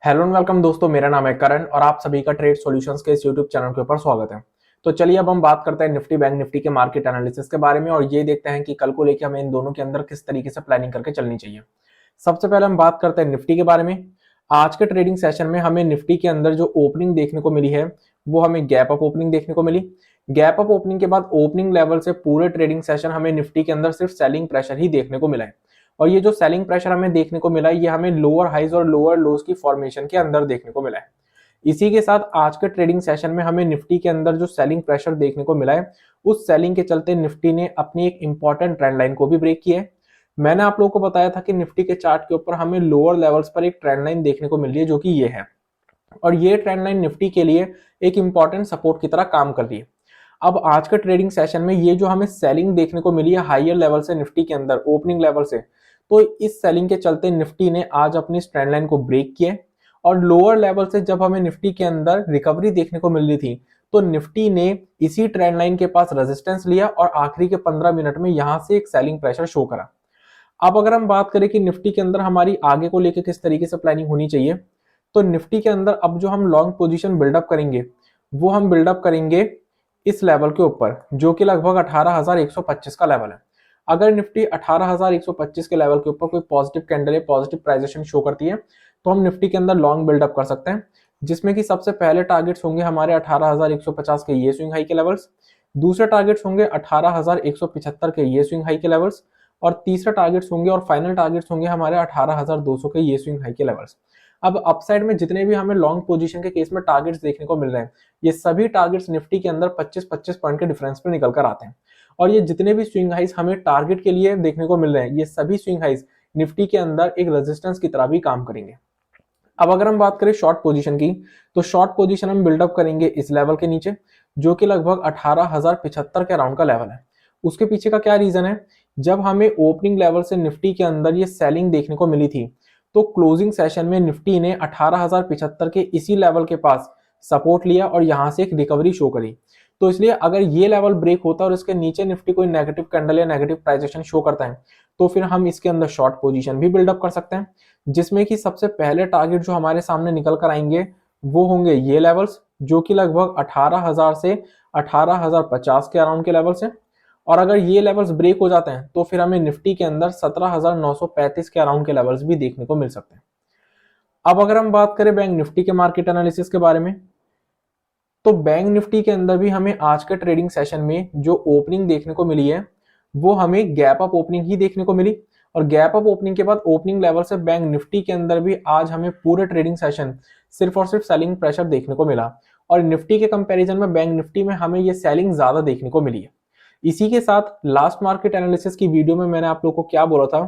Hello and welcome दोस्तों, मेरा नाम है करण और आप सभी का ट्रेड सॉल्यूशंस के इस यूट्यूब चैनल के ऊपर स्वागत है। तो चलिए अब हम बात करते हैं निफ्टी बैंक निफ्टी के मार्केट एनालिसिस के बारे में और ये देखते हैं कि कल को लेकर हमें इन दोनों के अंदर किस तरीके से प्लानिंग करके चलनी चाहिए। सबसे पहले हम बात करते हैं निफ्टी के बारे में। आज के ट्रेडिंग सेशन में हमें निफ्टी के अंदर जो ओपनिंग देखने को मिली है वो हमें गैप अप ओपनिंग देखने को मिली। गैप अप ओपनिंग के बाद ओपनिंग लेवल से पूरे ट्रेडिंग सेशन हमें निफ्टी के अंदर सिर्फ सेलिंग प्रेशर ही देखने को मिला है। और ये जो सेलिंग प्रेशर हमें देखने को मिला है ये हमें लोअर हाइज और लोअर लोज की फॉर्मेशन के अंदर देखने को मिला है। इसी के साथ आज के ट्रेडिंग सेशन में हमें निफ्टी के अंदर जो सेलिंग प्रेशर देखने को मिला है उस सेलिंग के चलते निफ्टी ने अपनी एक इंपॉर्टेंट ट्रेंड लाइन को भी ब्रेक किया है। मैंने आप लोगों को बताया था कि निफ्टी के चार्ट के ऊपर हमें लोअर लेवल्स पर एक ट्रेंड लाइन देखने को मिल रही है जो कि ये है, और ये ट्रेंड लाइन निफ्टी के लिए एक इंपॉर्टेंट सपोर्ट की तरह काम कर रही है। अब आज के ट्रेडिंग सेशन में ये जो हमें सेलिंग देखने को मिली है हायर लेवल से निफ्टी के अंदर ओपनिंग लेवल से, तो इस सेलिंग के चलते निफ्टी ने आज अपनी ट्रेंड लाइन को ब्रेक किया है। और लोअर लेवल से जब हमें निफ्टी के अंदर रिकवरी देखने को मिल रही थी तो निफ्टी ने इसी ट्रेंड लाइन के पास रेजिस्टेंस लिया और आखिरी के 15 मिनट में यहां से एक सेलिंग प्रेशर शो करा। अब अगर हम बात करें कि निफ्टी के अंदर हमारी आगे को लेकर किस तरीके से प्लानिंग होनी चाहिए, तो निफ्टी के अंदर अब जो हम लॉन्ग पोजीशन बिल्डअप करेंगे वो हम बिल्डअप करेंगे इस लेवल के ऊपर जो कि लगभग 18,125 का लेवल है। अगर निफ्टी 18,125 के लेवल के ऊपर कोई पॉजिटिव कैंडल या पॉजिटिव प्राइजेशन शो करती है तो हम निफ्टी के अंदर लॉन्ग बिल्डअप कर सकते हैं, जिसमें कि सबसे पहले टारगेट्स होंगे हमारे 18,150 के ये स्विंग हाई के लेवल्स, दूसरे टारगेट्स होंगे 18,175 के ये स्विंग हाई के लेवल्स, और तीसरा टारगेट्स होंगे और फाइनल टारगेट्स होंगे हमारे 18,200 के ये स्विंग हाई के लेवल्स। अब अपसाइड में जितने भी हमें लॉन्ग पोजीशन के केस में टारगेट्स देखने को मिल रहे हैं ये सभी टारगेट्स निफ्टी के अंदर 25-25 पॉइंट के डिफरेंस पे निकल कर आते हैं। और ये जितने भी स्विंग हाइज हमें टारगेट के लिए देखने को मिल रहे हैं ये सभी स्विंग हाइज निफ्टी के अंदर एक रेजिस्टेंस की तरह भी काम करेंगे। अब अगर हम बात करें शॉर्ट पोजीशन की, तो शॉर्ट पोजीशन हम बिल्डअप करेंगे इस लेवल के नीचे जो कि लगभग 18,075 के अराउंड का लेवल है। उसके पीछे का क्या रीजन है, जब हमें ओपनिंग लेवल से निफ्टी के अंदर ये सेलिंग देखने को मिली थी तो क्लोजिंग सेशन में निफ्टी ने 18,075 के इसी लेवल के पास सपोर्ट लिया और यहां से एक रिकवरी शो करी। तो इसलिए अगर ये लेवल ब्रेक होता है और इसके नीचे निफ्टी कोई नेगेटिव कैंडल या नेगेटिव प्राइजेशन शो करता है तो फिर हम इसके अंदर शॉर्ट पोजीशन भी बिल्डअप कर सकते हैं, जिसमें कि सबसे पहले टारगेट जो हमारे सामने निकल कर आएंगे वो होंगे ये लेवल्स जो कि लगभग 18,000 से 18,050 के अराउंड के लेवल्स हैं। और अगर ये लेवल्स ब्रेक हो जाते हैं तो फिर हमें निफ्टी के अंदर 17,935 के अराउंड के लेवल्स भी देखने को मिल सकते हैं। अब अगर हम बात करें बैंक निफ्टी के मार्केट एनालिसिस के बारे में, तो बैंक निफ्टी के अंदर भी हमें आज के ट्रेडिंग सेशन में जो ओपनिंग देखने को मिली है वो हमें गैप अप ओपनिंग ही देखने को मिली। और गैप अप ओपनिंग के बाद ओपनिंग लेवल से बैंक निफ्टी के अंदर भी आज हमें पूरे ट्रेडिंग सेशन सिर्फ और सिर्फ सेलिंग प्रेशर देखने को मिला। और निफ्टी के कंपैरिजन में बैंक निफ्टी में हमें ये सेलिंग ज्यादा देखने को मिली है। इसी के साथ लास्ट मार्केट एनालिसिस की वीडियो में मैंने आप लोगों को क्या बोला था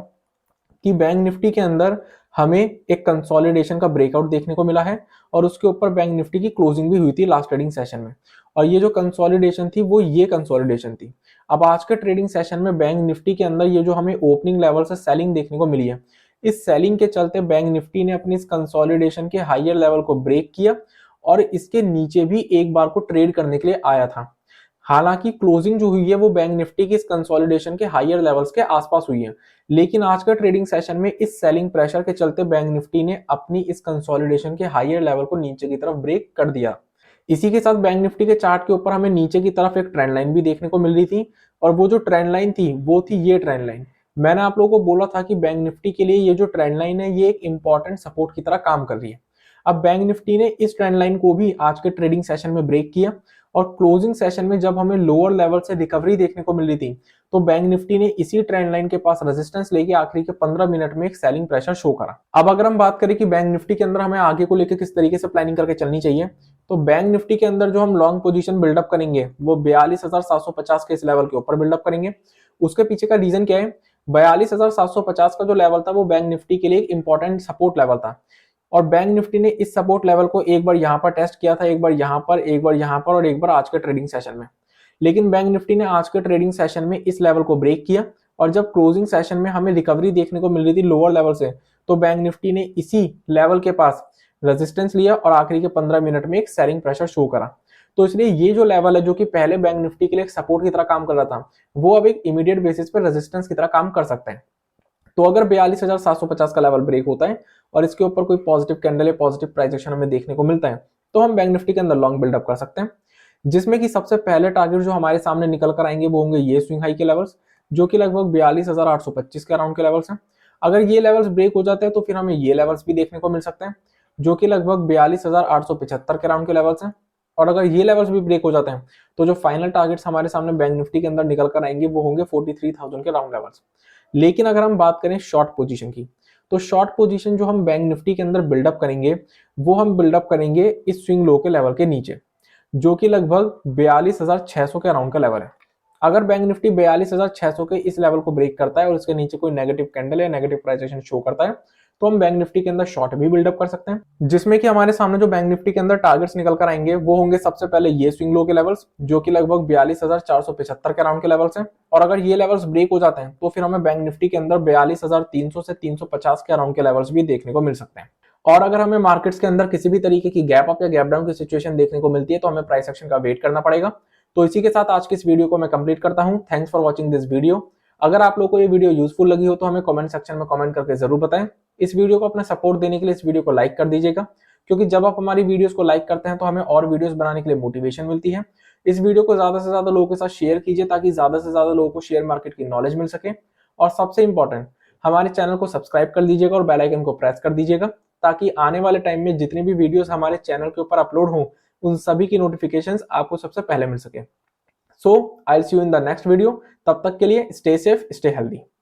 कि बैंक निफ्टी के अंदर हमें एक कंसोलिडेशन का ब्रेकआउट देखने को मिला है और उसके ऊपर बैंक निफ्टी की क्लोजिंग भी हुई थी लास्ट ट्रेडिंग सेशन में, और ये जो कंसोलिडेशन थी वो ये कंसोलिडेशन थी। अब आज के ट्रेडिंग सेशन में बैंक निफ्टी के अंदर ये जो हमें ओपनिंग लेवल से सेलिंग देखने को मिली है इस सेलिंग के चलते बैंक निफ्टी ने अपनी इस कंसोलिडेशन के हायर लेवल को ब्रेक किया और इसके नीचे भी एक बार को ट्रेड करने के लिए आया था। हालांकि क्लोजिंग जो हुई है वो बैंक निफ्टी की इस कंसोलिडेशन के हायर लेवल्स के आसपास हुई है, लेकिन आज का ट्रेडिंग सेशन में इस सेलिंग प्रेशर के चलते बैंक निफ्टी ने अपनी इस कंसोलिडेशन के हायर लेवल को नीचे की तरफ ब्रेक कर दिया। इसी के साथ बैंक निफ्टी के चार्ट के ऊपर हमें नीचे की तरफ एक ट्रेंड लाइन भी देखने को मिल रही थी, और वो जो ट्रेंड लाइन थी वो थी ये ट्रेंड लाइन। मैंने आप लोगों को बोला था कि बैंक निफ्टी के लिए ये जो ट्रेंड लाइन है ये एक इंपॉर्टेंट सपोर्ट की तरह काम कर रही है। अब बैंक निफ्टी ने इस ट्रेंड लाइन को भी आज के ट्रेडिंग सेशन में ब्रेक किया और क्लोजिंग सेशन में जब हमें लोअर लेवल से रिकवरी देखने को मिल रही थी तो बैंक निफ्टी ने इसी ट्रेंड लाइन के पास रेजिस्टेंस लेके आखिरी के 15 मिनट में एक सेलिंग प्रेशर शो करा। अब अगर हम बात करें कि बैंक निफ्टी के अंदर हमें आगे को लेकर किस तरीके से प्लानिंग करके चलनी चाहिए, तो बैंक निफ्टी के अंदर जो हम लॉन्ग पोजीशन बिल्डअप करेंगे वो 42,750 के इस लेवल के ऊपर बिल्डअप करेंगे। उसके पीछे का रीजन क्या है, 42,750 का जो लेवल था वो बैंक निफ्टी के लिए एक इंपॉर्टेंट सपोर्ट लेवल था, और बैंक निफ्टी ने इस सपोर्ट लेवल को एक बार यहां पर टेस्ट किया था, एक बार यहां पर, एक बार यहां पर और एक बार आज के ट्रेडिंग सेशन में। लेकिन बैंक निफ्टी ने आज के ट्रेडिंग सेशन में इस लेवल को ब्रेक किया और जब क्लोजिंग सेशन में हमें रिकवरी देखने को मिल रही थी लोअर लेवल से तो बैंक निफ्टी ने इसी लेवल के पास रेजिस्टेंस लिया और आखिरी के 15 मिनट में एक सेलिंग प्रेशर शो करा। तो इसलिए ये जो लेवल है जो कि पहले बैंक निफ्टी के लिए एक सपोर्ट की तरह काम कर रहा था वो अब एक इमीडिएट बेसिस पर रेजिस्टेंस की तरह काम कर सकते हैं। तो अगर 42,750 का लेवल ब्रेक होता है और इसके ऊपर कोई पॉजिटिव कैंडल या पॉजिटिव प्राइस एक्शन हमें देखने को मिलता है तो हम बैंक निफ्टी के अंदर लॉन्ग बिल्डअप कर सकते हैं, जिसमें कि सबसे पहले टारगेट जो हमारे सामने निकल कर आएंगे वो होंगे ये स्विंग हाई के लेवल्स, जो कि लगभग 42,825 के अराउंड के लेवल्स हैं। अगर ये लेवल्स ब्रेक हो जाते हैं तो फिर हमें ये लेवल्स भी देखने को मिल सकते हैं, जो कि लगभग 42,875 के अराउंड के लेवल्स हैं। और अगर ये लेवल्स भी ब्रेक हो जाते हैं तो जो फाइनल टारगेट्स हमारे सामने बैंक निफ्टी के अंदर निकल कर आएंगे वो होंगे 43,000 के अराउंड लेवल्स। लेकिन अगर हम बात करें शॉर्ट पोजीशन की, तो शॉर्ट पोजीशन जो हम बैंक निफ्टी के अंदर बिल्डअप करेंगे वो हम बिल्डअप करेंगे इस स्विंग लो के लेवल के नीचे, जो कि लगभग 42,600 के अराउंड का लेवल है। अगर बैंक निफ्टी 42,600 के इस लेवल को ब्रेक करता है और इसके नीचे कोई नेगेटिव कैंडल या नेगेटिव प्राइस एक्शन शो करता है तो हम बैंक निफ्टी के अंदर शॉर्ट भी बिल्डअप कर सकते हैं, जिसमें कि हमारे सामने जो बैंक निफ्टी के अंदर टारगेट्स निकल कर आएंगे वो होंगे सबसे पहले ये स्विंग लो के लेवल्स, जो कि लगभग 42,475 के अराउंड के लेवल्स हैं। और अगर ये लेवल्स ब्रेक हो जाते हैं तो फिर हमें बैंक निफ्टी के अंदर 42,300 से 350 के अराउंड के लेवल्स भी देखने को मिल सकते हैं। और अगर हमें मार्केट्स के अंदर किसी भी तरीके की गैप अप या गैप डाउन की सिचुएशन देखने को मिलती है तो हमें प्राइस एक्शन का वेट करना पड़ेगा। तो इसी के साथ आज की इस वीडियो को मैं कंप्लीट करता हूं। Thanks for watching this video. अगर आप लोगों को ये वीडियो यूजफुल लगी हो तो हमें कमेंट सेक्शन में कमेंट करके जरूर बताएं। इस वीडियो को अपना सपोर्ट देने के लिए इस वीडियो को लाइक कर दीजिएगा, क्योंकि जब आप हमारी वीडियोस को लाइक करते हैं तो हमें और वीडियोस बनाने के लिए मोटिवेशन मिलती है। इस वीडियो को ज्यादा से ज्यादा लोगों के साथ शेयर कीजिए ताकि ज्यादा से ज्यादा लोगों को शेयर मार्केट की नॉलेज मिल सके। और सबसे इंपॉर्टेंट, हमारे चैनल को सब्सक्राइब कर दीजिएगा और बेल आइकन को प्रेस कर दीजिएगा ताकि आने वाले टाइम में जितनी भी वीडियोस हमारे चैनल के ऊपर अपलोड हों उन सभी की नोटिफिकेशंस आपको सबसे पहले मिल सके। So I will see you in the next video. तब तक के लिए स्टे सेफ, स्टे हेल्दी।